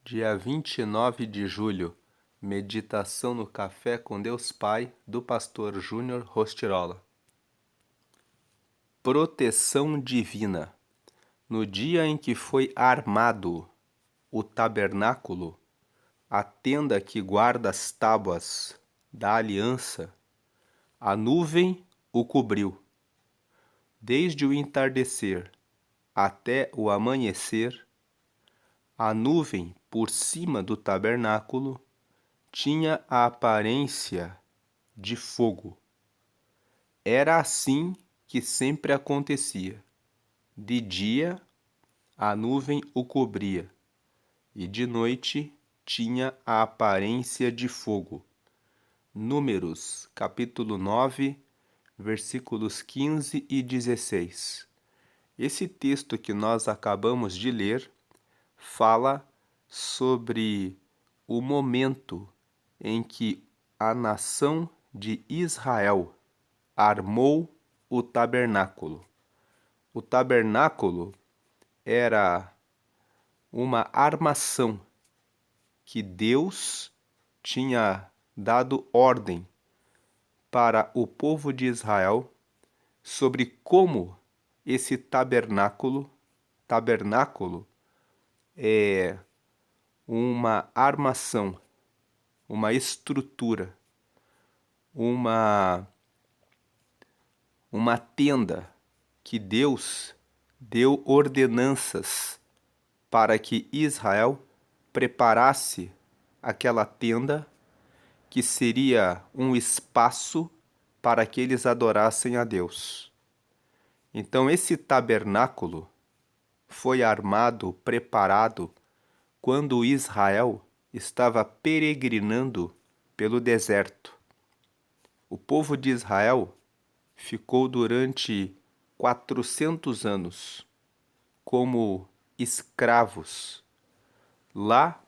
Dia 29 de julho, meditação no Café com Deus Pai, do pastor Júnior Rostirola. Proteção divina. No dia em que foi armado o tabernáculo, a tenda que guarda as tábuas da aliança, a nuvem o cobriu. Desde o entardecer até o amanhecer, a nuvem por cima do tabernáculo tinha a aparência de fogo. Era assim que sempre acontecia. De dia, a nuvem o cobria, e de noite tinha a aparência de fogo. Números, capítulo 9, versículos 15 e 16. Esse texto que nós acabamos de ler fala sobre o momento em que a nação de Israel armou o tabernáculo. O tabernáculo era uma armação que Deus tinha dado ordem para o povo de Israel sobre como esse tabernáculo é uma armação, uma estrutura, uma tenda que Deus deu ordenanças para que Israel preparasse aquela tenda que seria um espaço para que eles adorassem a Deus. Então esse tabernáculo foi armado, preparado, quando Israel estava peregrinando pelo deserto. O povo de Israel ficou durante 400 anos como escravos lá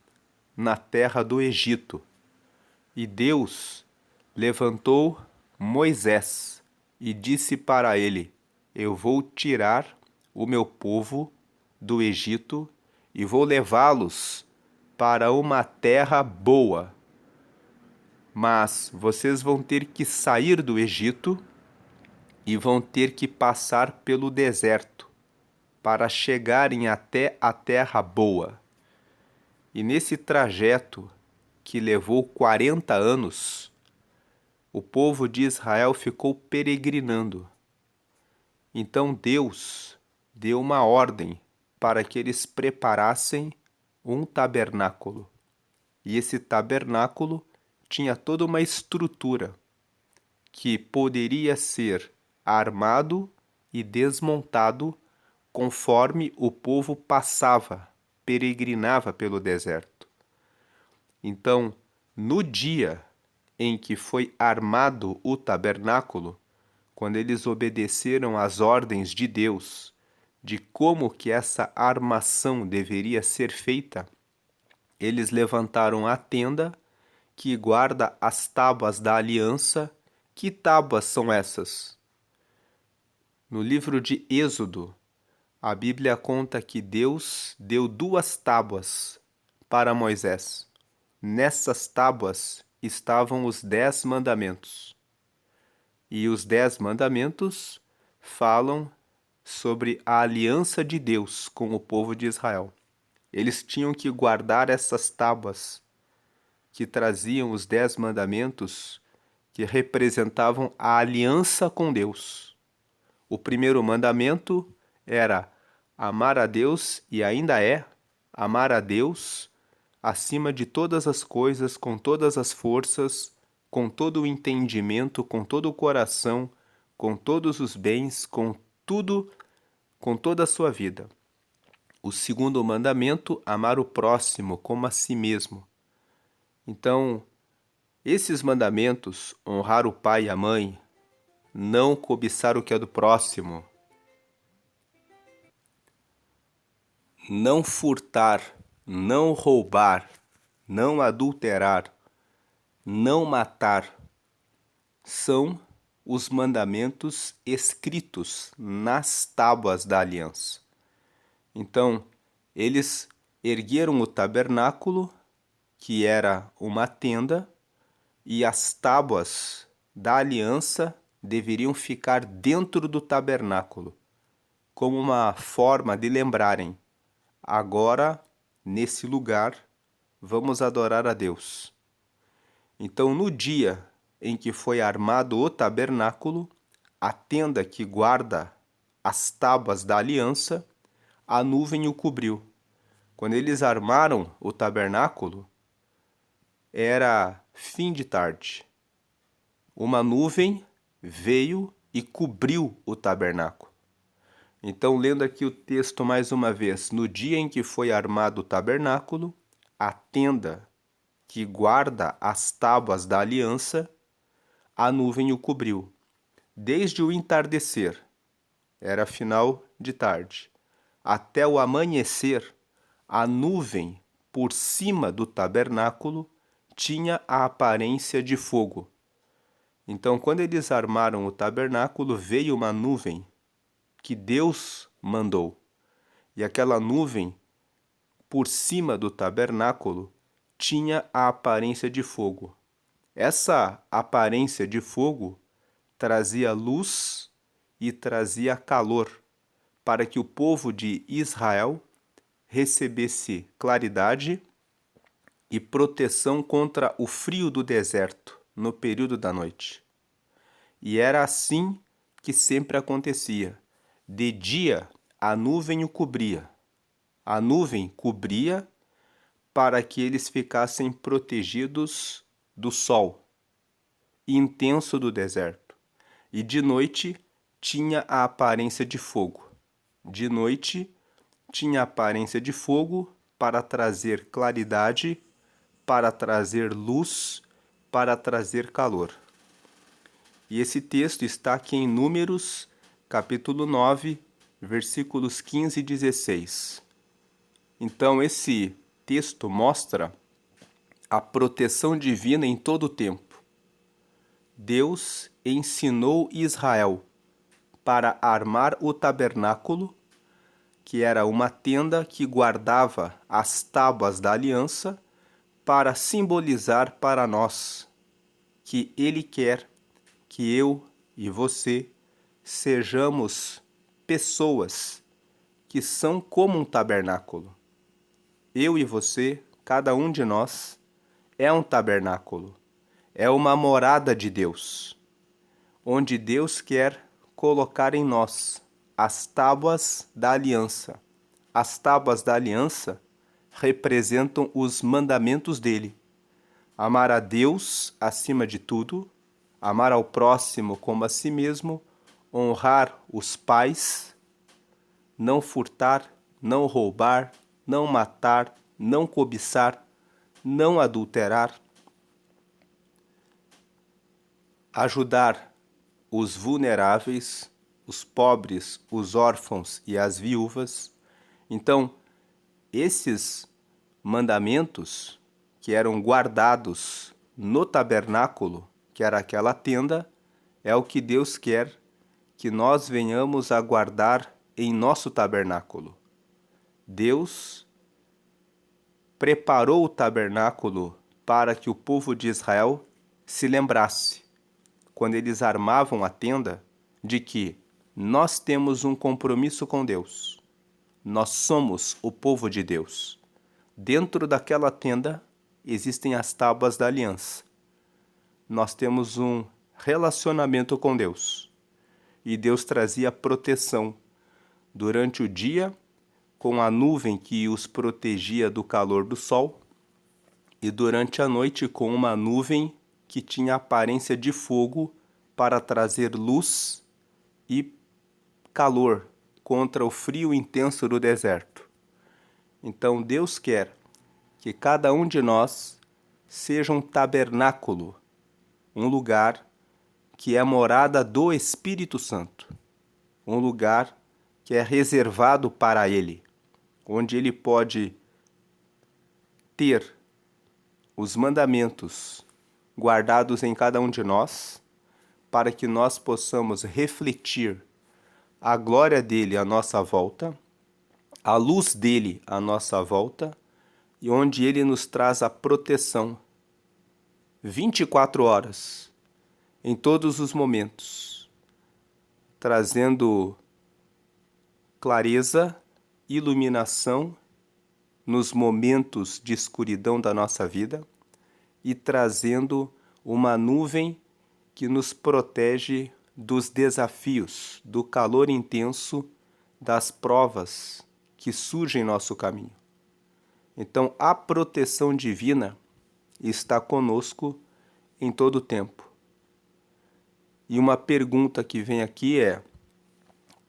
na terra do Egito. E Deus levantou Moisés e disse para ele: Eu vou tirar o meu povo do Egito e vou levá-los para uma terra boa. Mas vocês vão ter que sair do Egito e vão ter que passar pelo deserto para chegarem até a terra boa. E nesse trajeto, que levou 40 anos, o povo de Israel ficou peregrinando. Então Deus deu uma ordem para que eles preparassem um tabernáculo. E esse tabernáculo tinha toda uma estrutura que poderia ser armado e desmontado conforme o povo passava, peregrinava pelo deserto. Então, no dia em que foi armado o tabernáculo, quando eles obedeceram às ordens de Deus de como que essa armação deveria ser feita, eles levantaram a tenda que guarda as tábuas da aliança. Que tábuas são essas? No livro de Êxodo, a Bíblia conta que Deus deu 2 tábuas para Moisés. Nessas tábuas estavam os 10 mandamentos. E os 10 mandamentos falam sobre a aliança de Deus com o povo de Israel. Eles tinham que guardar essas tábuas que traziam os 10 mandamentos que representavam a aliança com Deus. O primeiro mandamento era amar a Deus, e ainda é amar a Deus acima de todas as coisas, com todas as forças, com todo o entendimento, com todo o coração, com todos os bens, com tudo, com toda a sua vida. O segundo mandamento, amar o próximo como a si mesmo. Então, esses mandamentos, honrar o pai e a mãe, não cobiçar o que é do próximo, não furtar, não roubar, não adulterar, não matar, são os mandamentos escritos nas tábuas da aliança. Então, eles ergueram o tabernáculo, que era uma tenda, e as tábuas da aliança deveriam ficar dentro do tabernáculo, como uma forma de lembrarem: agora, nesse lugar, vamos adorar a Deus. Então, no dia em que foi armado o tabernáculo, a tenda que guarda as tábuas da aliança, a nuvem o cobriu. Quando eles armaram o tabernáculo, era fim de tarde. Uma nuvem veio e cobriu o tabernáculo. Então, lendo aqui o texto mais uma vez, no dia em que foi armado o tabernáculo, a tenda que guarda as tábuas da aliança, a nuvem o cobriu. Desde o entardecer, era final de tarde, até o amanhecer, a nuvem por cima do tabernáculo tinha a aparência de fogo. Então, quando eles armaram o tabernáculo, veio uma nuvem que Deus mandou. E aquela nuvem, por cima do tabernáculo, tinha a aparência de fogo. Essa aparência de fogo trazia luz e trazia calor, para que o povo de Israel recebesse claridade e proteção contra o frio do deserto no período da noite. E era assim que sempre acontecia. De dia, a nuvem o cobria. A nuvem cobria para que eles ficassem protegidos do sol intenso do deserto. E de noite tinha a aparência de fogo. De noite tinha a aparência de fogo para trazer claridade, para trazer luz, para trazer calor. E esse texto está aqui em Números, capítulo 9, versículos 15 e 16. Então, esse texto mostra a proteção divina em todo o tempo. Deus ensinou Israel para armar o tabernáculo, que era uma tenda que guardava as tábuas da aliança, para simbolizar para nós que Ele quer que eu e você sejamos pessoas que são como um tabernáculo. Eu e você, cada um de nós, é um tabernáculo, é uma morada de Deus, onde Deus quer colocar em nós as tábuas da aliança. As tábuas da aliança representam os mandamentos dele. Amar a Deus acima de tudo, amar ao próximo como a si mesmo, honrar os pais, não furtar, não roubar, não matar, não cobiçar, não adulterar, ajudar os vulneráveis, os pobres, os órfãos e as viúvas. Então, esses mandamentos que eram guardados no tabernáculo, que era aquela tenda, é o que Deus quer que nós venhamos a guardar em nosso tabernáculo. Deus preparou o tabernáculo para que o povo de Israel se lembrasse, quando eles armavam a tenda, de que nós temos um compromisso com Deus. Nós somos o povo de Deus. Dentro daquela tenda existem as tábuas da aliança. Nós temos um relacionamento com Deus. E Deus trazia proteção durante o dia, com a nuvem que os protegia do calor do sol, e durante a noite com uma nuvem que tinha aparência de fogo para trazer luz e calor contra o frio intenso do deserto. Então Deus quer que cada um de nós seja um tabernáculo, um lugar que é a morada do Espírito Santo, um lugar que é reservado para Ele, onde Ele pode ter os mandamentos guardados em cada um de nós, para que nós possamos refletir a glória dele à nossa volta, a luz dele à nossa volta e onde ele nos traz a proteção 24 horas, em todos os momentos, trazendo clareza, iluminação nos momentos de escuridão da nossa vida e trazendo uma nuvem que nos protege dos desafios, do calor intenso, das provas que surgem em nosso caminho. Então, a proteção divina está conosco em todo o tempo. E uma pergunta que vem aqui é: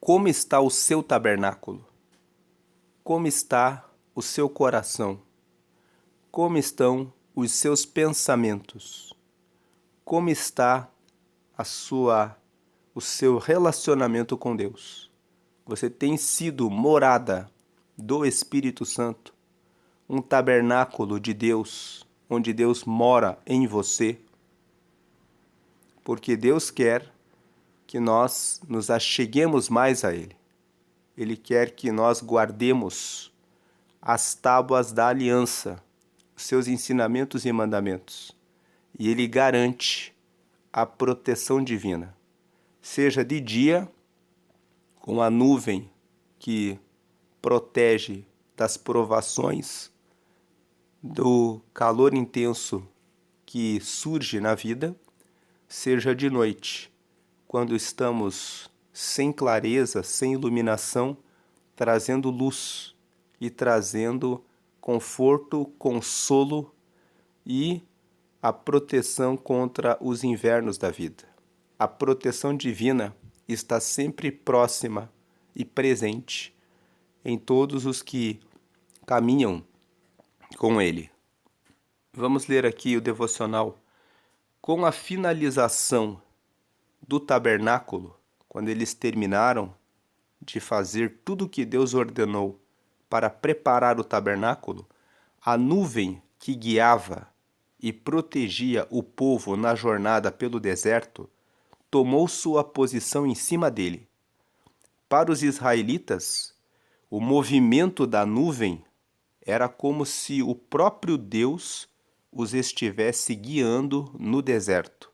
como está o seu tabernáculo? Como está o seu coração? Como estão os seus pensamentos? Como está o seu relacionamento com Deus? Você tem sido morada do Espírito Santo, um tabernáculo de Deus, onde Deus mora em você? Porque Deus quer que nós nos acheguemos mais a Ele. Ele quer que nós guardemos as tábuas da aliança, os seus ensinamentos e mandamentos. E Ele garante a proteção divina, seja de dia, com a nuvem que protege das provações, do calor intenso que surge na vida, seja de noite, quando estamos sem clareza, sem iluminação, trazendo luz e trazendo conforto, consolo e a proteção contra os invernos da vida. A proteção divina está sempre próxima e presente em todos os que caminham com Ele. Vamos ler aqui o devocional. Com a finalização do tabernáculo, quando eles terminaram de fazer tudo o que Deus ordenou para preparar o tabernáculo, a nuvem que guiava e protegia o povo na jornada pelo deserto tomou sua posição em cima dele. Para os israelitas, o movimento da nuvem era como se o próprio Deus os estivesse guiando no deserto.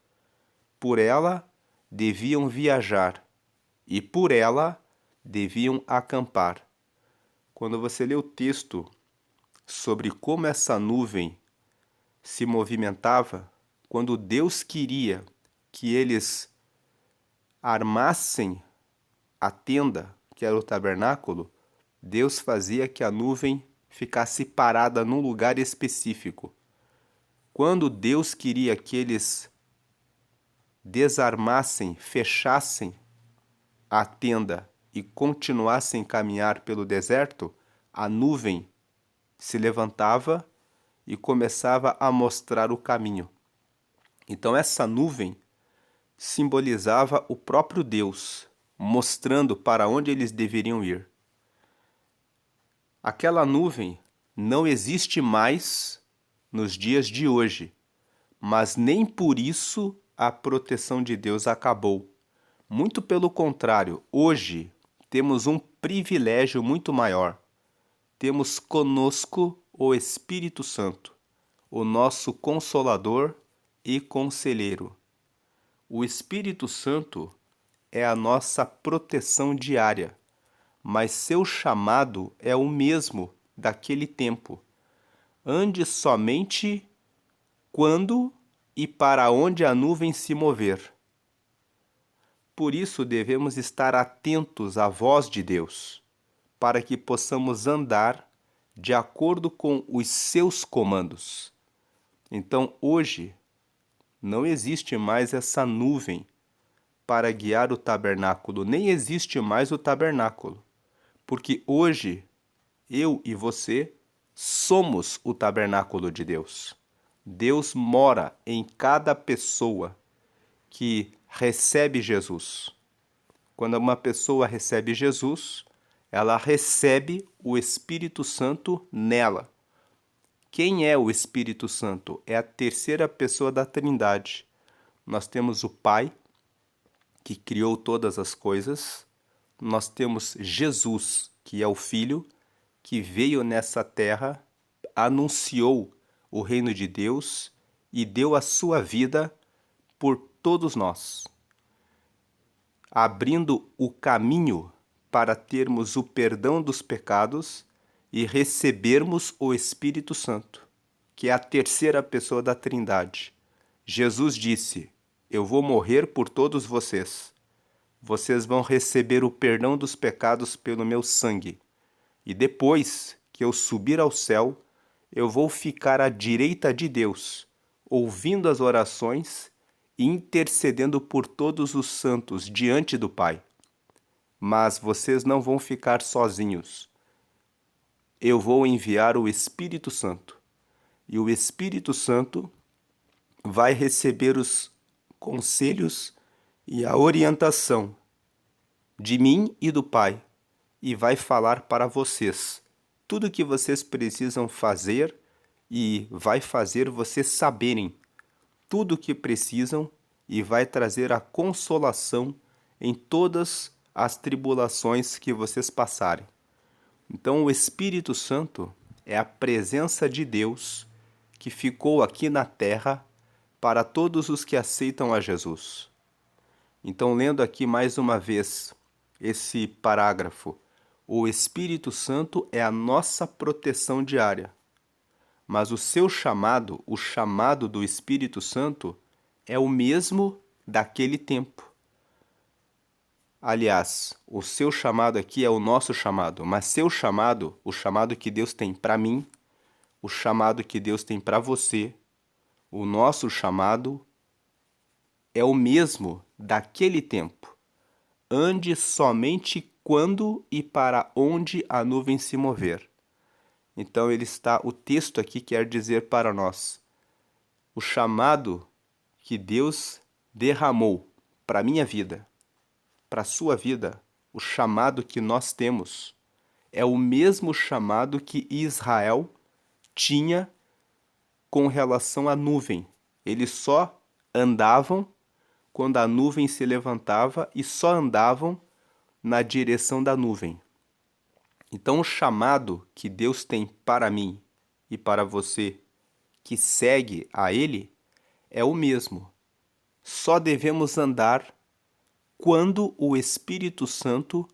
Por ela deviam viajar e por ela deviam acampar. Quando você lê o texto sobre como essa nuvem se movimentava, quando Deus queria que eles armassem a tenda, que era o tabernáculo, Deus fazia que a nuvem ficasse parada num lugar específico. Quando Deus queria que eles desarmassem, fechassem a tenda e continuassem a caminhar pelo deserto, a nuvem se levantava e começava a mostrar o caminho. Então essa nuvem simbolizava o próprio Deus, mostrando para onde eles deveriam ir. Aquela nuvem não existe mais nos dias de hoje, mas nem por isso a proteção de Deus acabou. Muito pelo contrário, hoje temos um privilégio muito maior. Temos conosco o Espírito Santo, o nosso Consolador e Conselheiro. O Espírito Santo é a nossa proteção diária, mas seu chamado é o mesmo daquele tempo. Ande somente quando e para onde a nuvem se mover. Por isso devemos estar atentos à voz de Deus, para que possamos andar de acordo com os seus comandos. Então, hoje, não existe mais essa nuvem para guiar o tabernáculo, nem existe mais o tabernáculo, porque hoje, eu e você somos o tabernáculo de Deus. Deus mora em cada pessoa que recebe Jesus. Quando uma pessoa recebe Jesus, ela recebe o Espírito Santo nela. Quem é o Espírito Santo? É a terceira pessoa da Trindade. Nós temos o Pai, que criou todas as coisas. Nós temos Jesus, que é o Filho, que veio nessa terra, anunciou o reino de Deus e deu a sua vida por todos nós, abrindo o caminho para termos o perdão dos pecados e recebermos o Espírito Santo, que é a terceira pessoa da Trindade. Jesus disse: eu vou morrer por todos vocês. Vocês vão receber o perdão dos pecados pelo meu sangue. E depois que eu subir ao céu, eu vou ficar à direita de Deus, ouvindo as orações e intercedendo por todos os santos diante do Pai. Mas vocês não vão ficar sozinhos. Eu vou enviar o Espírito Santo. E o Espírito Santo vai receber os conselhos e a orientação de mim e do Pai, e vai falar para vocês tudo o que vocês precisam fazer e vai fazer vocês saberem tudo o que precisam e vai trazer a consolação em todas as tribulações que vocês passarem. Então, o Espírito Santo é a presença de Deus que ficou aqui na terra para todos os que aceitam a Jesus. Então, lendo aqui mais uma vez esse parágrafo, o Espírito Santo é a nossa proteção diária, mas o seu chamado, o chamado do Espírito Santo, é o mesmo daquele tempo. Aliás, o seu chamado aqui é o nosso chamado, mas seu chamado, o chamado que Deus tem para mim, o chamado que Deus tem para você, o nosso chamado é o mesmo daquele tempo. Ande somente quando e para onde a nuvem se mover. Então o texto aqui quer dizer para nós, o chamado que Deus derramou para a minha vida, para a sua vida, o chamado que nós temos, é o mesmo chamado que Israel tinha com relação à nuvem. Eles só andavam quando a nuvem se levantava e só andavam na direção da nuvem. Então, o chamado que Deus tem para mim e para você, que segue a Ele, é o mesmo. Só devemos andar quando o Espírito Santo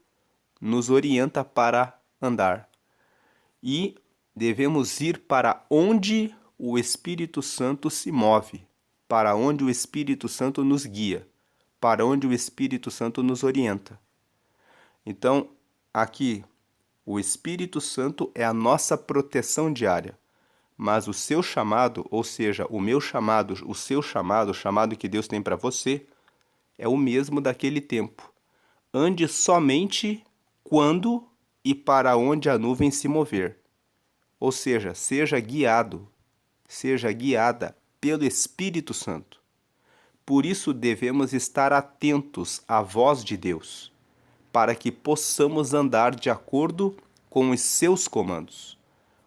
nos orienta para andar. E devemos ir para onde o Espírito Santo se move, para onde o Espírito Santo nos guia, para onde o Espírito Santo nos orienta. Então, aqui, o Espírito Santo é a nossa proteção diária, mas o seu chamado, ou seja, o meu chamado, o seu chamado, o chamado que Deus tem para você, é o mesmo daquele tempo. Ande somente quando e para onde a nuvem se mover. Ou seja, seja guiado, seja guiada pelo Espírito Santo. Por isso devemos estar atentos à voz de Deus, para que possamos andar de acordo com os seus comandos.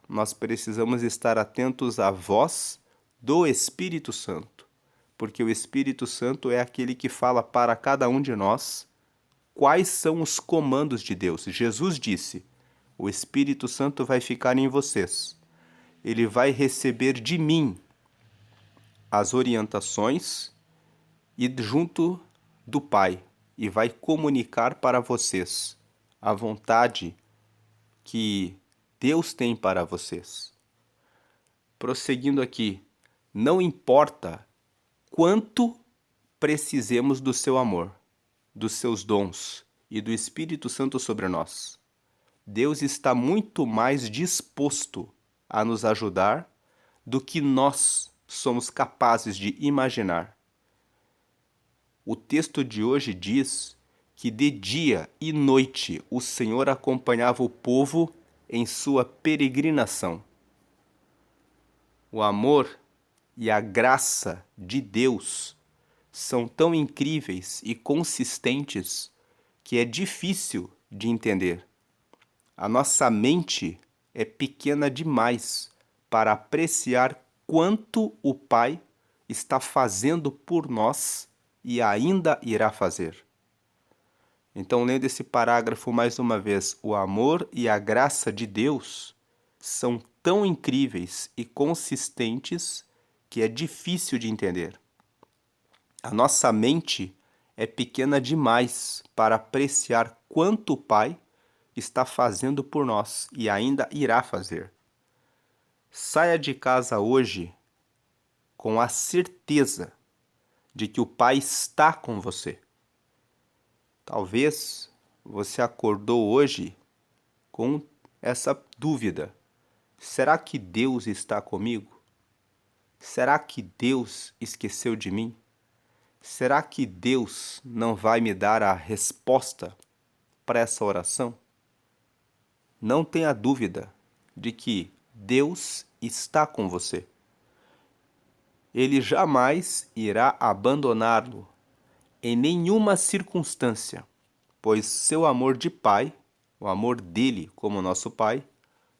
Nós precisamos estar atentos à voz do Espírito Santo, porque o Espírito Santo é aquele que fala para cada um de nós quais são os comandos de Deus. Jesus disse: o Espírito Santo vai ficar em vocês. Ele vai receber de mim as orientações e junto do Pai, e vai comunicar para vocês a vontade que Deus tem para vocês. Prosseguindo aqui, não importa quanto precisemos do seu amor, dos seus dons e do Espírito Santo sobre nós. Deus está muito mais disposto a nos ajudar do que nós somos capazes de imaginar. O texto de hoje diz que de dia e noite o Senhor acompanhava o povo em sua peregrinação. O amor e a graça de Deus são tão incríveis e consistentes que é difícil de entender. A nossa mente é pequena demais para apreciar quanto o Pai está fazendo por nós e ainda irá fazer. Então, lendo esse parágrafo mais uma vez, o amor e a graça de Deus são tão incríveis e consistentes que é difícil de entender. A nossa mente é pequena demais para apreciar quanto o Pai está fazendo por nós e ainda irá fazer. Saia de casa hoje com a certeza de que o Pai está com você. Talvez você acordou hoje com essa dúvida: será que Deus está comigo? Será que Deus esqueceu de mim? Será que Deus não vai me dar a resposta para essa oração? Não tenha dúvida de que Deus está com você. Ele jamais irá abandoná-lo em nenhuma circunstância, pois seu amor de Pai, o amor dele como nosso Pai,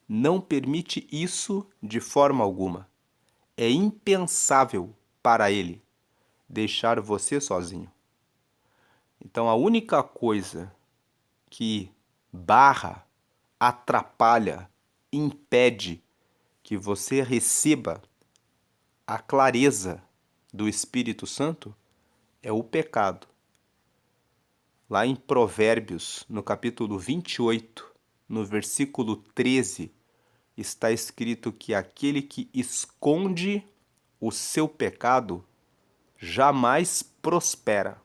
não permite isso de forma alguma. É impensável para ele deixar você sozinho. Então a única coisa que barra, atrapalha, impede que você receba a clareza do Espírito Santo é o pecado. Lá em Provérbios, no capítulo 28, no versículo 13, está escrito que aquele que esconde o seu pecado jamais prospera.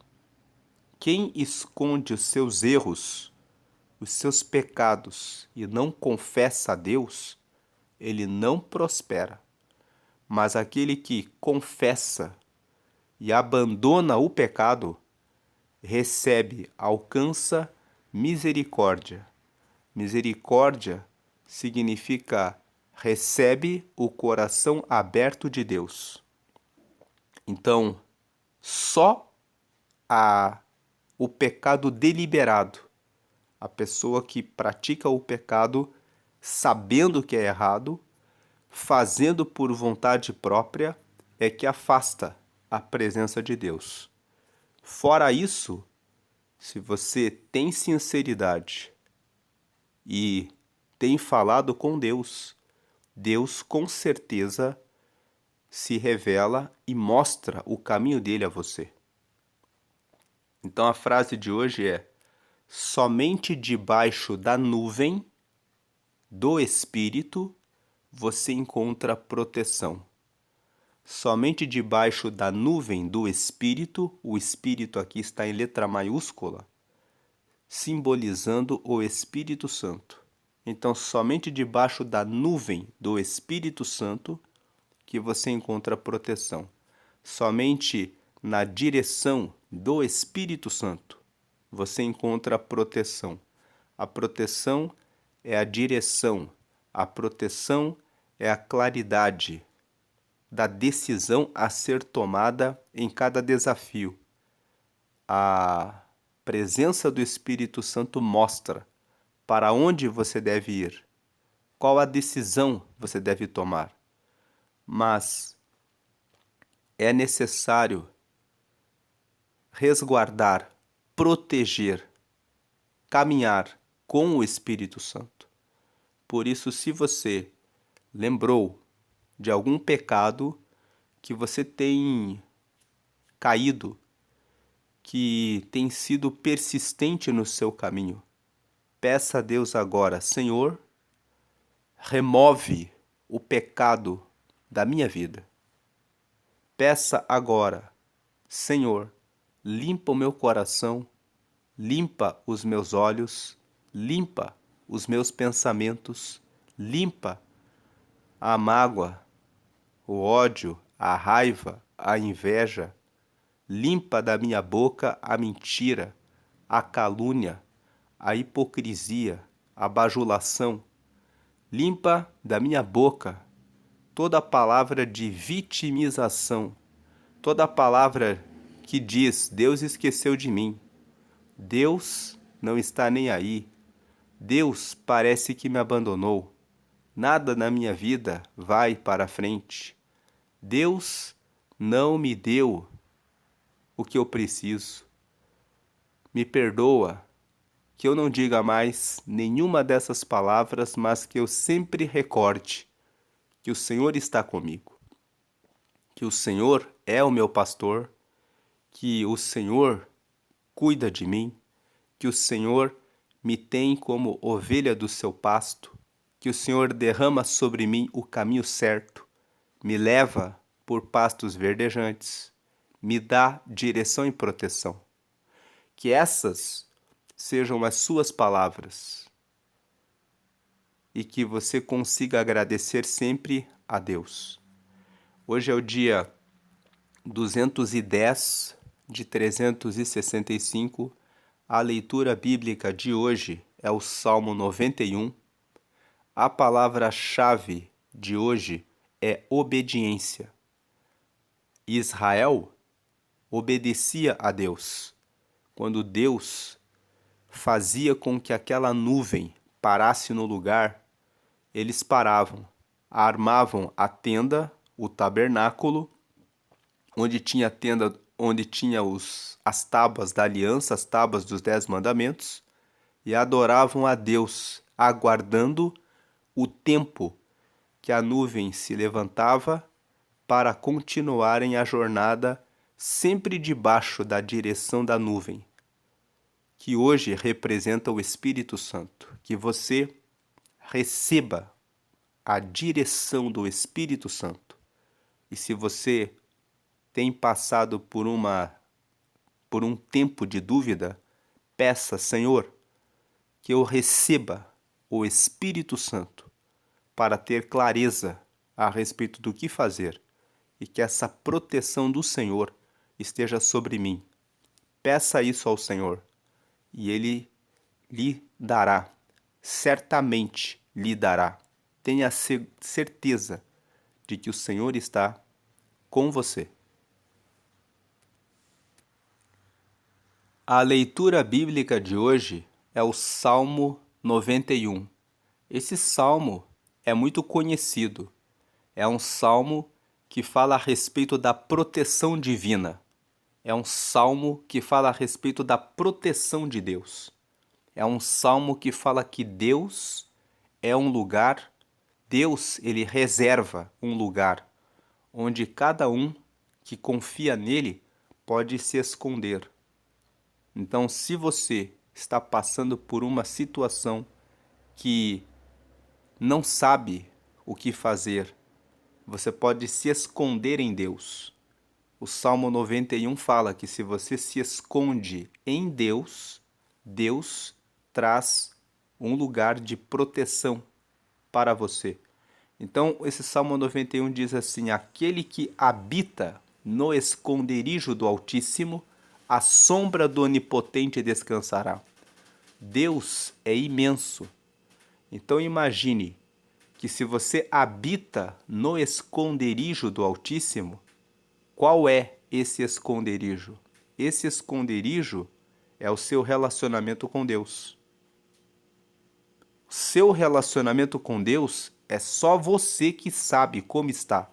Quem esconde os seus erros, os seus pecados e não confessa a Deus, ele não prospera. Mas aquele que confessa e abandona o pecado, recebe, alcança misericórdia. Misericórdia significa recebe o coração aberto de Deus. Então, só o pecado deliberado, a pessoa que pratica o pecado sabendo que é errado, fazendo por vontade própria, é que afasta a presença de Deus. Fora isso, se você tem sinceridade e tem falado com Deus, Deus com certeza se revela e mostra o caminho dele a você. Então a frase de hoje é: somente debaixo da nuvem do Espírito você encontra proteção. Somente debaixo da nuvem do Espírito, o Espírito aqui está em letra maiúscula, simbolizando o Espírito Santo. Então, somente debaixo da nuvem do Espírito Santo que você encontra proteção. Somente na direção do Espírito Santo você encontra proteção. A proteção é a direção, a proteção é a claridade da decisão a ser tomada em cada desafio. A presença do Espírito Santo mostra para onde você deve ir, qual a decisão você deve tomar. Mas é necessário resguardar, proteger, caminhar com o Espírito Santo. Por isso, se você lembrou de algum pecado que você tem caído, que tem sido persistente no seu caminho, peça a Deus agora: Senhor, remove o pecado da minha vida. Peça agora: Senhor, limpa o meu coração, limpa os meus olhos, limpa os meus pensamentos, limpa a mágoa, o ódio, a raiva, a inveja, limpa da minha boca a mentira, a calúnia, a hipocrisia, a bajulação, limpa da minha boca toda palavra de vitimização, toda palavra que diz: Deus esqueceu de mim, Deus não está nem aí, Deus parece que me abandonou, nada na minha vida vai para frente, Deus não me deu o que eu preciso. Me perdoa, que eu não diga mais nenhuma dessas palavras, mas que eu sempre recorde que o Senhor está comigo, que o Senhor é o meu pastor, que o Senhor cuida de mim, que o Senhor me tem como ovelha do seu pasto, que o Senhor derrama sobre mim o caminho certo, me leva por pastos verdejantes, me dá direção e proteção. Que essas sejam as suas palavras e que você consiga agradecer sempre a Deus. Hoje é o dia 210 de 365. A leitura bíblica de hoje é o Salmo 91. A palavra-chave de hoje é obediência. Israel obedecia a Deus. Quando Deus fazia com que aquela nuvem parasse no lugar, eles paravam, armavam a tenda, o tabernáculo, onde tinha a tenda, onde tinha as tábuas da aliança, as tábuas dos 10 mandamentos, e adoravam a Deus, aguardando o tempo que a nuvem se levantava para continuarem a jornada sempre debaixo da direção da nuvem, que hoje representa o Espírito Santo. Que você receba a direção do Espírito Santo. E se você tem passado por um tempo de dúvida, peça, Senhor, que eu receba o Espírito Santo para ter clareza a respeito do que fazer e que essa proteção do Senhor esteja sobre mim. Peça isso ao Senhor e Ele lhe dará, certamente lhe dará. Tenha certeza de que o Senhor está com você. A leitura bíblica de hoje é o Salmo 91. Esse salmo é muito conhecido. É um salmo que fala a respeito da proteção divina. É um salmo que fala a respeito da proteção de Deus. É um salmo que fala que Deus é um lugar, Deus, ele reserva um lugar onde cada um que confia nele pode se esconder. Então, se você está passando por uma situação que não sabe o que fazer, você pode se esconder em Deus. O Salmo 91 fala que se você se esconde em Deus, Deus traz um lugar de proteção para você. Então, esse Salmo 91 diz assim: aquele que habita no esconderijo do Altíssimo, à sombra do Onipotente descansará. Deus é imenso. Então imagine que se você habita no esconderijo do Altíssimo, qual é esse esconderijo? Esse esconderijo é o seu relacionamento com Deus. O seu relacionamento com Deus é só você que sabe como está.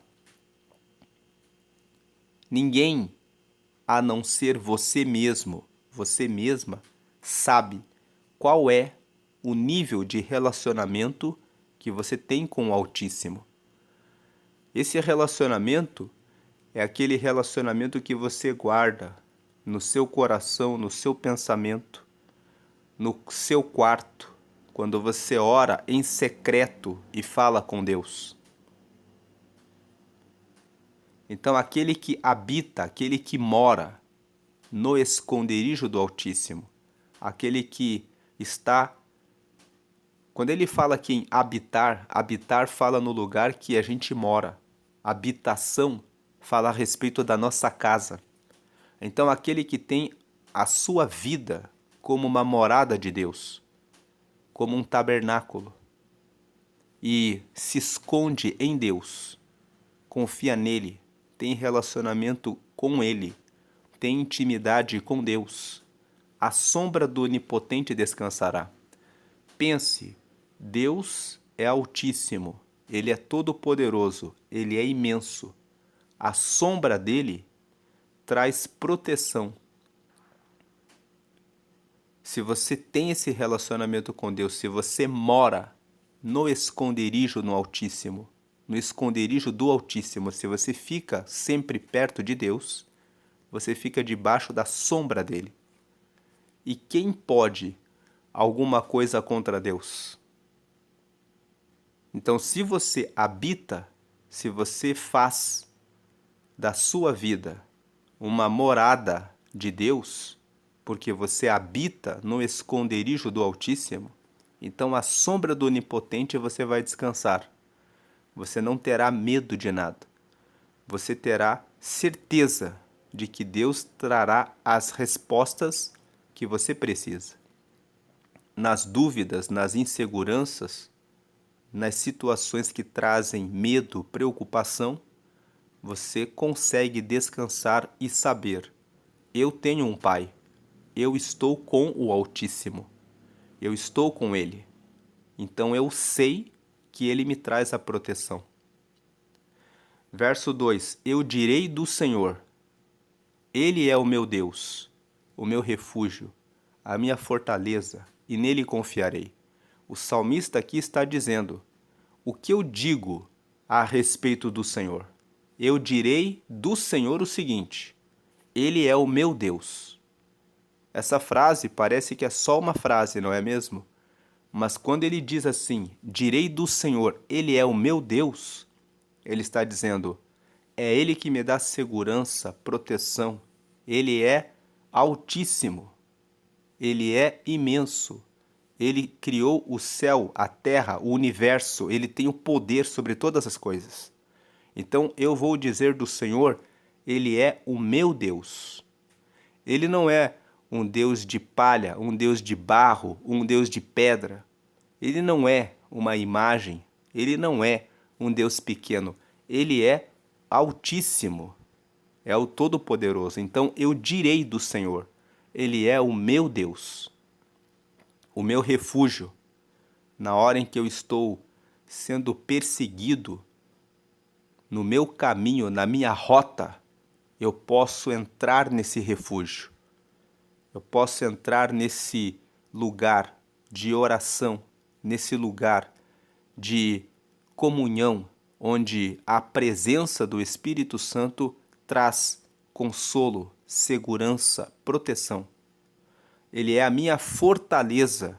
Ninguém, a não ser você mesmo, você mesma, sabe qual é o nível de relacionamento que você tem com o Altíssimo. Esse relacionamento é aquele relacionamento que você guarda no seu coração, no seu pensamento, no seu quarto, quando você ora em secreto e fala com Deus. Então, aquele que habita, aquele que mora no esconderijo do Altíssimo, aquele que está... Quando ele fala aqui em habitar, habitar fala no lugar que a gente mora. Habitação fala a respeito da nossa casa. Então, aquele que tem a sua vida como uma morada de Deus, como um tabernáculo, e se esconde em Deus, confia nele, tem relacionamento com ele, tem intimidade com Deus, à sombra do Onipotente descansará. Pense, Deus é altíssimo, ele é todo-poderoso, ele é imenso. A sombra dele traz proteção. se você tem esse relacionamento com Deus, se você mora no esconderijo no Altíssimo, no esconderijo do Altíssimo, se você fica sempre perto de Deus, você fica debaixo da sombra dele. E quem pode alguma coisa contra Deus? Então, se você habita, se você faz da sua vida uma morada de Deus, porque você habita no esconderijo do Altíssimo, então a sombra do Onipotente você vai descansar. Você não terá medo de nada. Você terá certeza de que Deus trará as respostas que você precisa. Nas dúvidas, nas inseguranças, nas situações que trazem medo, preocupação, você consegue descansar e saber: eu tenho um Pai, eu estou com o Altíssimo, eu estou com Ele, então eu sei que Ele me traz a proteção. Verso 2: eu direi do Senhor, Ele é o meu Deus, o meu refúgio, a minha fortaleza, e nele confiarei. O salmista aqui está dizendo: o que eu digo a respeito do Senhor? Eu direi do Senhor o seguinte: Ele é o meu Deus. Essa frase parece que é só uma frase, não é mesmo? Mas quando ele diz assim, direi do Senhor, Ele é o meu Deus, ele está dizendo, é Ele que me dá segurança, proteção. Ele é altíssimo. Ele é imenso. Ele criou o céu, a terra, o universo. Ele tem o poder sobre todas as coisas. Então eu vou dizer do Senhor, Ele é o meu Deus. Ele não é um Deus de palha, um Deus de barro, um Deus de pedra. Ele não é uma imagem. Ele não é um Deus pequeno. Ele é altíssimo. É o Todo-Poderoso. Então eu direi do Senhor, Ele é o meu Deus, o meu refúgio. Na hora em que eu estou sendo perseguido, no meu caminho, na minha rota, eu posso entrar nesse refúgio. Eu posso entrar nesse lugar de oração, nesse lugar de comunhão, onde a presença do Espírito Santo traz consolo, segurança, proteção. Ele é a minha fortaleza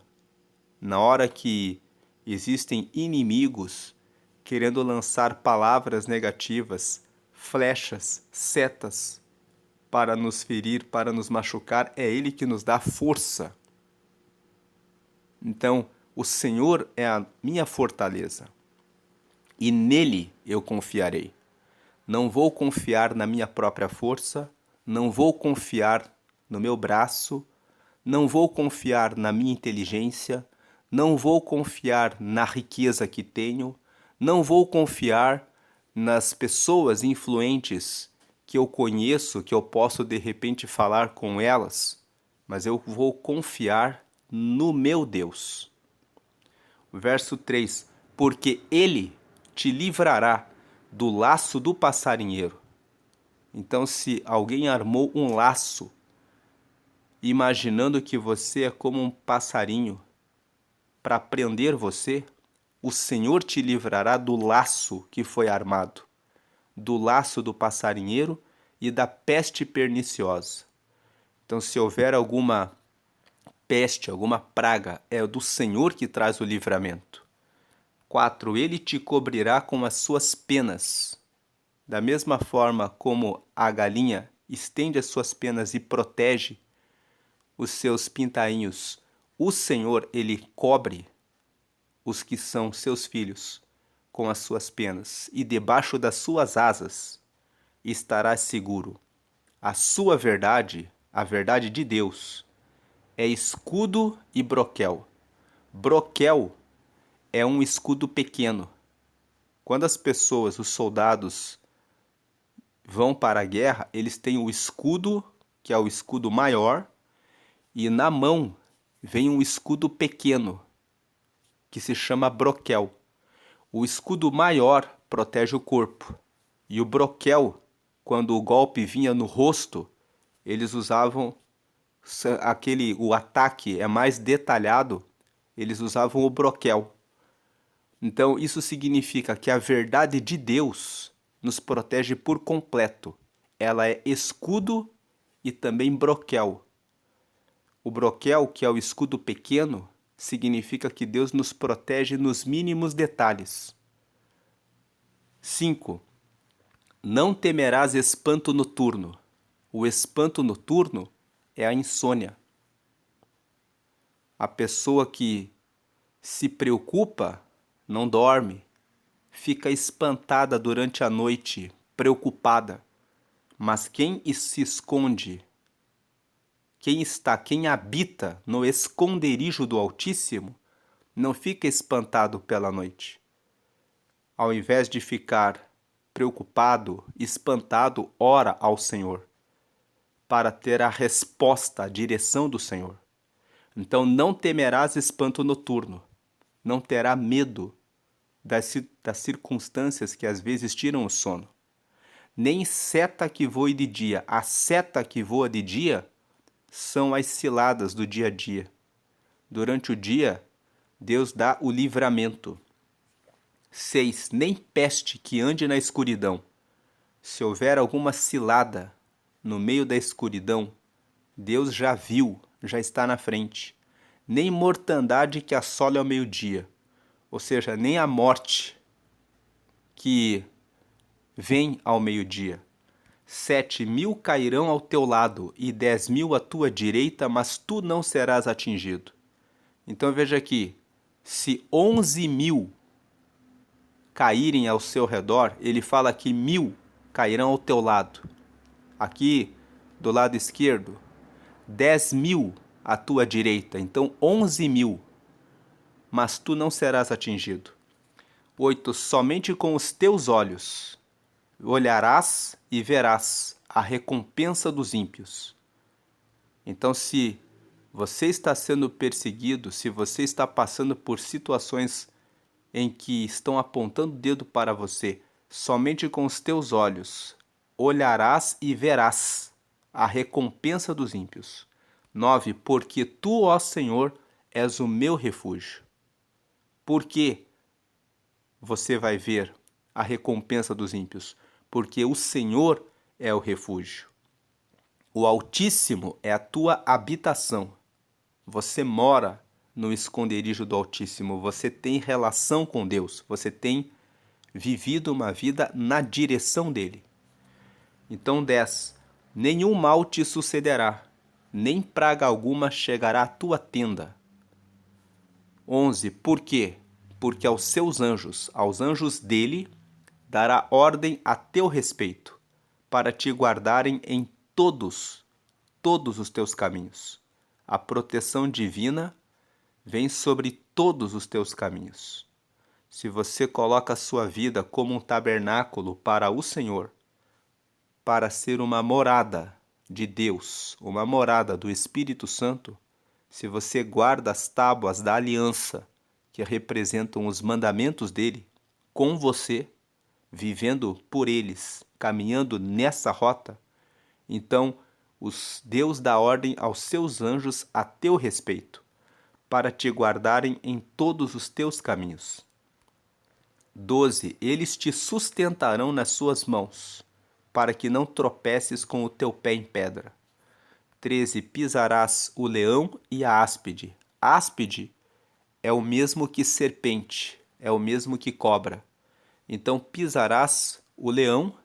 na hora que existem inimigos querendo lançar palavras negativas, flechas, setas para nos ferir, para nos machucar. É Ele que nos dá força. Então, o Senhor é a minha fortaleza e nele eu confiarei. Não vou confiar na minha própria força, não vou confiar no meu braço, não vou confiar na minha inteligência, não vou confiar na riqueza que tenho, não vou confiar nas pessoas influentes que eu conheço, que eu posso de repente falar com elas, mas eu vou confiar no meu Deus. Verso 3: porque Ele te livrará do laço do passarinheiro. Então, se alguém armou um laço, imaginando que você é como um passarinho para prender você, o Senhor te livrará do laço que foi armado, do laço do passarinheiro e da peste perniciosa. Então, se houver alguma peste, alguma praga, é do Senhor que traz o livramento. 4. Ele te cobrirá com as suas penas. Da mesma forma como a galinha estende as suas penas e protege os seus pintainhos, o Senhor, Ele cobre os que são seus filhos com as suas penas, e debaixo das suas asas estarás seguro. A sua verdade, a verdade de Deus, é escudo e broquel. Broquel é um escudo pequeno. Quando as pessoas, os soldados, vão para a guerra, eles têm o escudo, que é o escudo maior, e na mão vem um escudo pequeno, que se chama broquel. O escudo maior protege o corpo, e o broquel, quando o golpe vinha no rosto, eles usavam o ataque é mais detalhado, eles usavam o broquel. Então, isso significa que a verdade de Deus nos protege por completo. Ela é escudo e também broquel. O broquel, que é o escudo pequeno, significa que Deus nos protege nos mínimos detalhes. 5. Não temerás espanto noturno. O espanto noturno é a insônia. A pessoa que se preocupa não dorme, fica espantada durante a noite, preocupada. Mas quem se esconde, quem habita no esconderijo do Altíssimo, não fica espantado pela noite. Ao invés de ficar preocupado, espantado, ora ao Senhor, para ter a resposta, a direção do Senhor. Então não temerás espanto noturno, não terá medo das circunstâncias que às vezes tiram o sono. Nem seta que voe de dia. A seta que voa de dia são as ciladas do dia a dia. Durante o dia, Deus dá o livramento. 6. Nem peste que ande na escuridão. Se houver alguma cilada no meio da escuridão, Deus já viu, já está na frente. Nem mortandade que assole ao meio-dia. Ou seja, nem a morte que vem ao meio-dia. 7.000 cairão ao teu lado e 10.000 à tua direita, mas tu não serás atingido. Então veja aqui, se 11.000 caírem ao seu redor, ele fala que 1.000 cairão ao teu lado. Aqui, do lado esquerdo, 10.000 à tua direita, então 11.000, mas tu não serás atingido. 8. Somente com os teus olhos olharás e verás a recompensa dos ímpios. Então, se você está sendo perseguido, se você está passando por situações em que estão apontando o dedo para você, somente com os teus olhos olharás e verás a recompensa dos ímpios. 9. Porque tu, ó Senhor, és o meu refúgio. Por que você vai ver a recompensa dos ímpios? Porque o Senhor é o refúgio. O Altíssimo é a tua habitação. Você mora no esconderijo do Altíssimo. Você tem relação com Deus. Você tem vivido uma vida na direção dele. Então 10. Nenhum mal te sucederá, nem praga alguma chegará à tua tenda. 11. Por quê? Porque aos seus anjos, aos anjos dele, dará ordem a teu respeito, para te guardarem em todos os teus caminhos. A proteção divina vem sobre todos os teus caminhos. Se você coloca a sua vida como um tabernáculo para o Senhor, para ser uma morada de Deus, uma morada do Espírito Santo, se você guarda as tábuas da aliança, que representam os mandamentos dele, com você, vivendo por eles, caminhando nessa rota, então Deus dá ordem aos seus anjos a teu respeito, para te guardarem em todos os teus caminhos. 12. Eles te sustentarão nas suas mãos, para que não tropeces com o teu pé em pedra. 13. Pisarás o leão e a áspide. Áspide é o mesmo que serpente, é o mesmo que cobra. Então pisarás o leão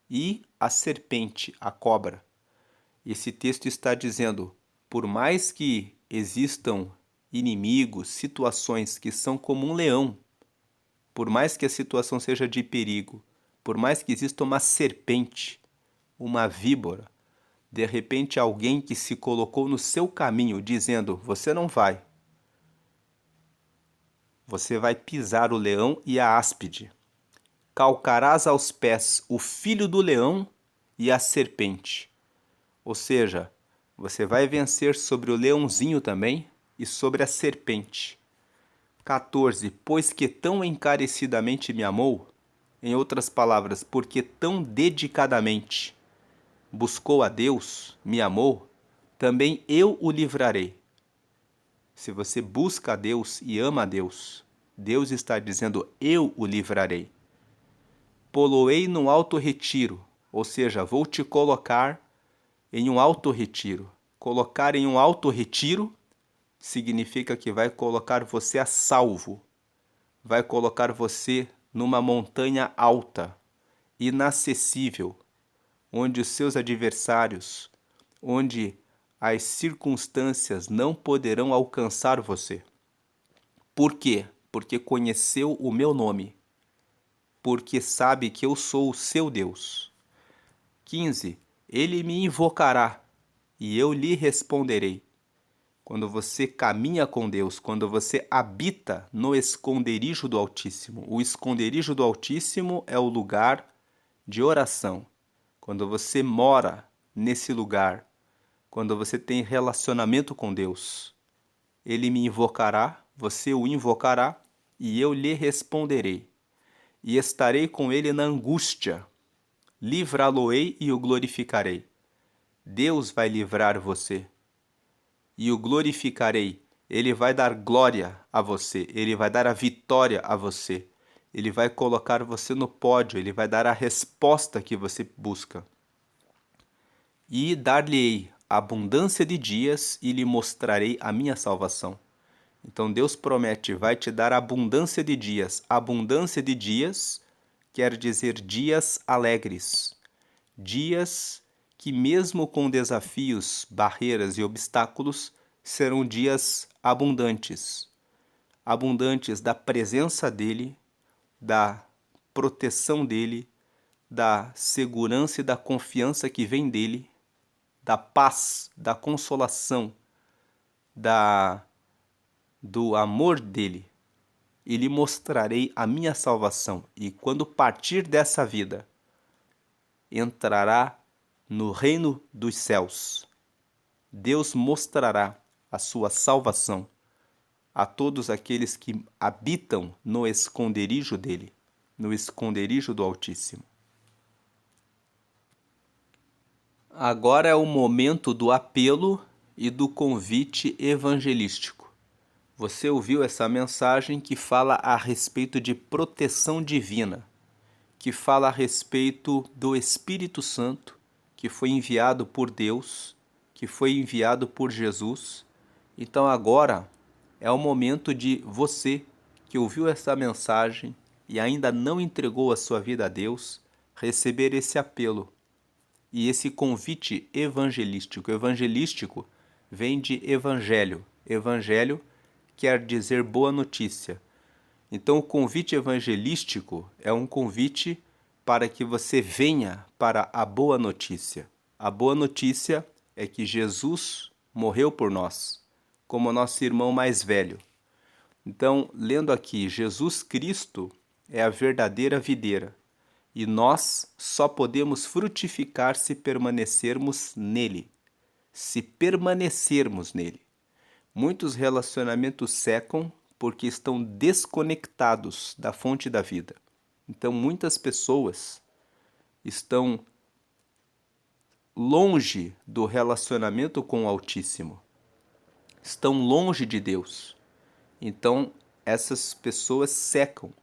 e a serpente, a cobra. Esse texto está dizendo, por mais que existam inimigos, situações que são como um leão, por mais que a situação seja de perigo, por mais que exista uma serpente, uma víbora, de repente alguém que se colocou no seu caminho dizendo, você não vai. Você vai pisar o leão e a áspide. Calcarás aos pés o filho do leão e a serpente. Ou seja, você vai vencer sobre o leãozinho também e sobre a serpente. 14. Pois que tão encarecidamente me amou, em outras palavras, porque tão dedicadamente buscou a Deus, me amou, também eu o livrarei. Se você busca a Deus e ama a Deus, Deus está dizendo, eu o livrarei. Poloei num alto retiro, ou seja, vou te colocar em um alto retiro. Colocar em um alto retiro significa que vai colocar você a salvo, vai colocar você numa montanha alta, inacessível, onde os seus adversários, onde as circunstâncias não poderão alcançar você. Por quê? Porque conheceu o meu nome, porque sabe que eu sou o seu Deus. 15. Ele me invocará e eu lhe responderei. Quando você caminha com Deus, quando você habita no esconderijo do Altíssimo. O esconderijo do Altíssimo é o lugar de oração. Quando você mora nesse lugar, quando você tem relacionamento com Deus, ele me invocará, você o invocará, e eu lhe responderei. E estarei com ele na angústia. Livrá-lo-ei e o glorificarei. Deus vai livrar você. E o glorificarei. Ele vai dar glória a você. Ele vai dar a vitória a você. Ele vai colocar você no pódio. Ele vai dar a resposta que você busca. E dar-lhe-ei abundância de dias e lhe mostrarei a minha salvação. Então Deus promete, vai te dar abundância de dias. Abundância de dias quer dizer dias alegres. Dias que mesmo com desafios, barreiras e obstáculos, serão dias abundantes. Abundantes da presença dele, da proteção dele, da segurança e da confiança que vem dele, da paz, da consolação, do amor dele. E lhe mostrarei a minha salvação. E quando partir dessa vida, entrará no reino dos céus. Deus mostrará a sua salvação a todos aqueles que habitam no esconderijo dele, no esconderijo do Altíssimo. Agora é o momento do apelo e do convite evangelístico. Você ouviu essa mensagem que fala a respeito de proteção divina, que fala a respeito do Espírito Santo, que foi enviado por Deus, que foi enviado por Jesus. Então agora é o momento de você que ouviu essa mensagem e ainda não entregou a sua vida a Deus, receber esse apelo e esse convite evangelístico. Evangelístico vem de evangelho. Evangelho quer dizer boa notícia. Então o convite evangelístico é um convite para que você venha para a boa notícia. A boa notícia é que Jesus morreu por nós, como nosso irmão mais velho. Então, lendo aqui, Jesus Cristo é a verdadeira videira, e nós só podemos frutificar se permanecermos nele. Se permanecermos nele. Muitos relacionamentos secam porque estão desconectados da fonte da vida. Então, muitas pessoas estão longe do relacionamento com o Altíssimo. Estão longe de Deus. Então, essas pessoas secam.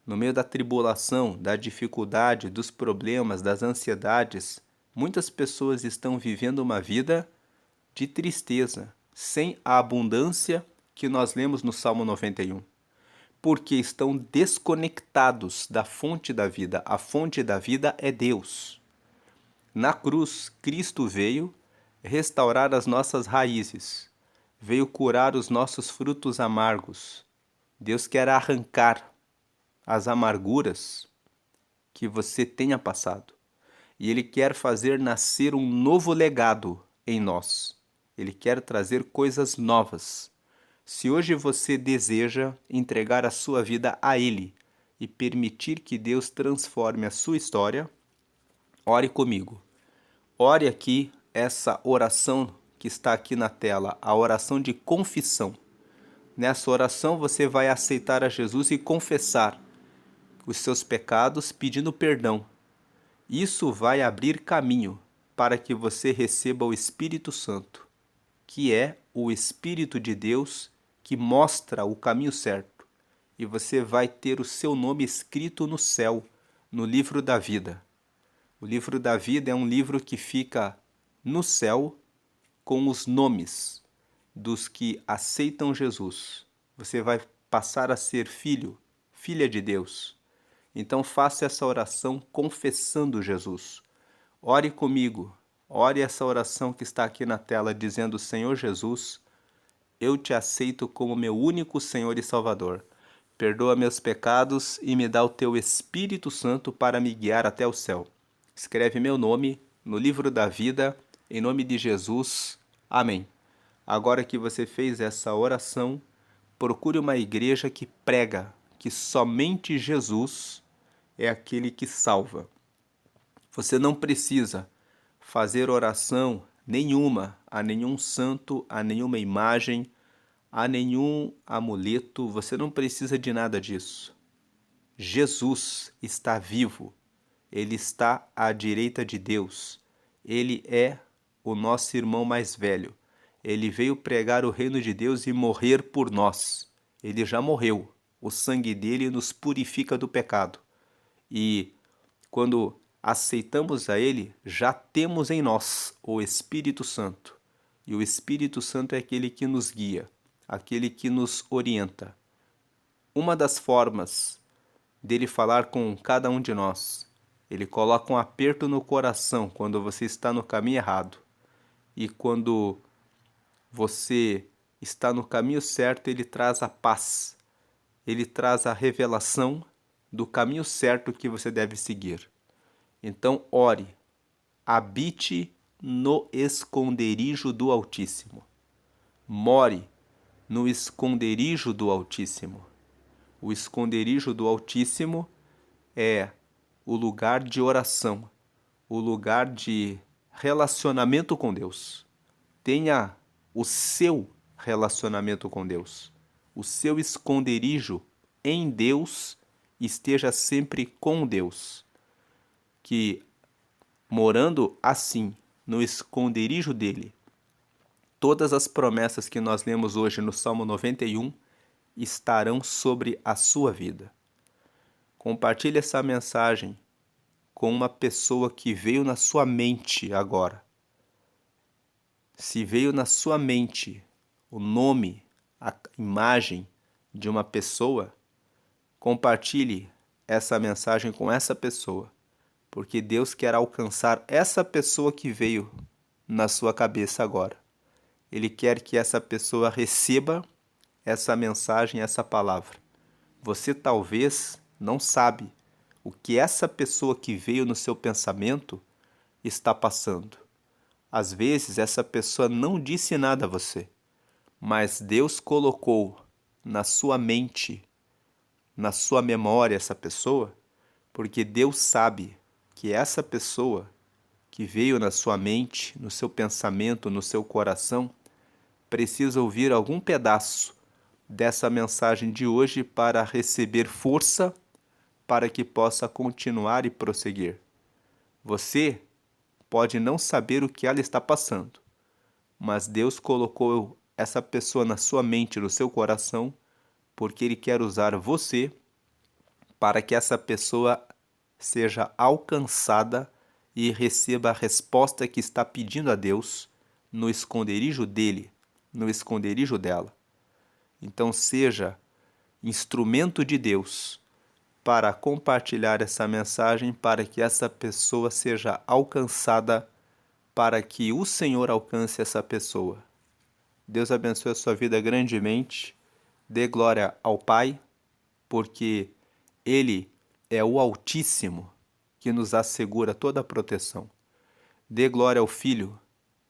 No meio da tribulação, da dificuldade, dos problemas, das ansiedades, muitas pessoas estão vivendo uma vida de tristeza, sem a abundância que nós lemos no Salmo 91. Porque estão desconectados da fonte da vida. A fonte da vida é Deus. Na cruz, Cristo veio restaurar as nossas raízes, veio curar os nossos frutos amargos. Deus quer arrancar as amarguras que você tenha passado. E Ele quer fazer nascer um novo legado em nós. Ele quer trazer coisas novas. Se hoje você deseja entregar a sua vida a Ele e permitir que Deus transforme a sua história, ore comigo. Ore aqui essa oração que está aqui na tela, a oração de confissão. Nessa oração você vai aceitar a Jesus e confessar os seus pecados pedindo perdão. Isso vai abrir caminho para que você receba o Espírito Santo. que é o Espírito de Deus que mostra o caminho certo. E você vai ter o seu nome escrito no céu, no livro da vida. O livro da vida é um livro que fica no céu com os nomes dos que aceitam Jesus. Você vai passar a ser filho, filha de Deus. Então faça essa oração confessando Jesus. Ore comigo, ore essa oração que está aqui na tela, dizendo: Senhor Jesus, eu te aceito como meu único Senhor e Salvador. Perdoa meus pecados e me dá o teu Espírito Santo para me guiar até o céu. Escreve meu nome no livro da vida, em nome de Jesus. Amém. Agora que você fez essa oração, procure uma igreja que prega que somente Jesus é aquele que salva. Você não precisa fazer oração nenhuma a nenhum santo, a nenhuma imagem, a nenhum amuleto. Você não precisa de nada disso. Jesus está vivo. Ele está à direita de Deus. Ele é o nosso irmão mais velho. Ele veio pregar o reino de Deus e morrer por nós. Ele já morreu. O sangue dele nos purifica do pecado. E quando aceitamos a Ele, já temos em nós o Espírito Santo. E o Espírito Santo é aquele que nos guia, aquele que nos orienta. Uma das formas dele falar com cada um de nós, ele coloca um aperto no coração quando você está no caminho errado. E quando você está no caminho certo, ele traz a paz. Ele traz a revelação do caminho certo que você deve seguir. Então, ore, habite no esconderijo do Altíssimo. More no esconderijo do Altíssimo. O esconderijo do Altíssimo é o lugar de oração, o lugar de relacionamento com Deus. Tenha o seu relacionamento com Deus, o seu esconderijo em Deus, esteja sempre com Deus. Que, morando assim, no esconderijo dele, todas as promessas que nós lemos hoje no Salmo 91 estarão sobre a sua vida. Compartilhe essa mensagem com uma pessoa que veio na sua mente agora. Se veio na sua mente o nome, a imagem de uma pessoa, compartilhe essa mensagem com essa pessoa, porque Deus quer alcançar essa pessoa que veio na sua cabeça agora. Ele quer que essa pessoa receba essa mensagem, essa palavra. Você talvez não sabe o que essa pessoa que veio no seu pensamento está passando. Às vezes essa pessoa não disse nada a você, mas Deus colocou na sua mente, na sua memória essa pessoa, porque Deus sabe que essa pessoa que veio na sua mente, no seu pensamento, no seu coração, precisa ouvir algum pedaço dessa mensagem de hoje para receber força para que possa continuar e prosseguir. Você pode não saber o que ela está passando, mas Deus colocou essa pessoa na sua mente, no seu coração, porque Ele quer usar você para que essa pessoa seja alcançada e receba a resposta que está pedindo a Deus no esconderijo dele, no esconderijo dela. Então seja instrumento de Deus para compartilhar essa mensagem, para que essa pessoa seja alcançada, para que o Senhor alcance essa pessoa. Deus abençoe a sua vida grandemente. Dê glória ao Pai, porque Ele é o Altíssimo que nos assegura toda a proteção. Dê glória ao Filho,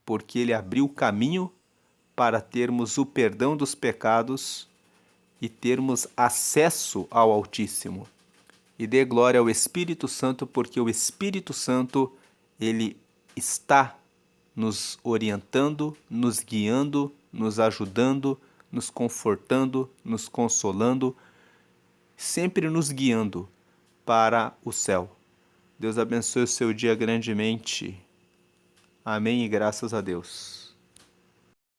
porque Ele abriu o caminho para termos o perdão dos pecados e termos acesso ao Altíssimo. E dê glória ao Espírito Santo, porque o Espírito Santo, ele está nos orientando, nos guiando, nos ajudando, nos confortando, nos consolando, sempre nos guiando para o céu. Deus abençoe o seu dia grandemente. Amém e graças a Deus.